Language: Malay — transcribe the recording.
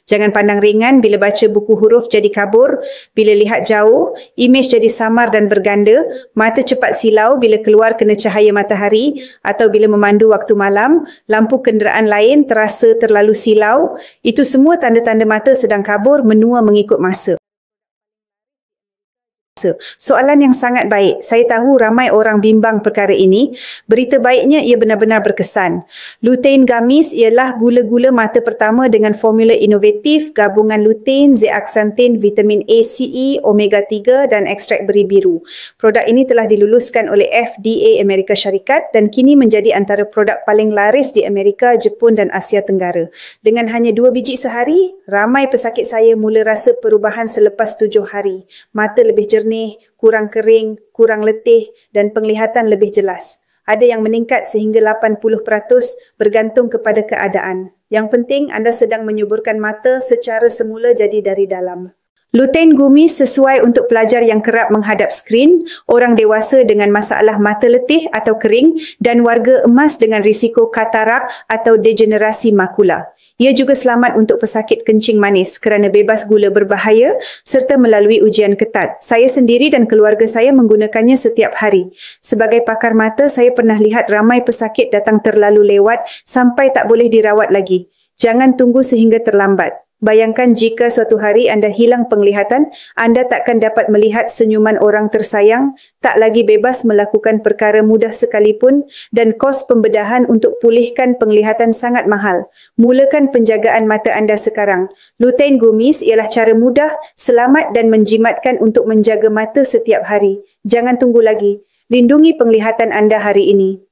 Jangan pandang ringan bila baca buku huruf jadi kabur, bila lihat jauh, imej jadi samar dan berganda, mata cepat silau bila keluar kena cahaya matahari atau bila memandu waktu malam, lampu kenderaan lain terasa terlalu silau. Itu semua tanda-tanda mata sedang kabur menua mengikut masa. Soalan yang sangat baik. Saya tahu ramai orang bimbang perkara ini. Berita baiknya ia benar-benar berkesan. Lutein Gummies ialah gula-gula mata pertama dengan formula inovatif gabungan lutein, zeaxanthin, vitamin A, C, E, omega 3 dan ekstrak beri biru. Produk ini telah diluluskan oleh FDA Amerika Syarikat dan kini menjadi antara produk paling laris di Amerika, Jepun dan Asia Tenggara. Dengan hanya 2 biji sehari, ramai pesakit saya mula rasa perubahan selepas 7 hari. Mata lebih jernih, kurang kering, kurang letih dan penglihatan lebih jelas. Ada yang meningkat sehingga 80% bergantung kepada keadaan. Yang penting anda sedang menyuburkan mata secara semula jadi dari dalam. Lutein Gummies sesuai untuk pelajar yang kerap menghadap skrin, orang dewasa dengan masalah mata letih atau kering dan warga emas dengan risiko katarak atau degenerasi makula. Ia juga selamat untuk pesakit kencing manis kerana bebas gula berbahaya serta melalui ujian ketat. Saya sendiri dan keluarga saya menggunakannya setiap hari. Sebagai pakar mata, saya pernah lihat ramai pesakit datang terlalu lewat sampai tak boleh dirawat lagi. Jangan tunggu sehingga terlambat. Bayangkan jika suatu hari anda hilang penglihatan, anda takkan dapat melihat senyuman orang tersayang, tak lagi bebas melakukan perkara mudah sekalipun dan kos pembedahan untuk pulihkan penglihatan sangat mahal. Mulakan penjagaan mata anda sekarang. Lutein Gummies ialah cara mudah, selamat dan menjimatkan untuk menjaga mata setiap hari. Jangan tunggu lagi. Lindungi penglihatan anda hari ini.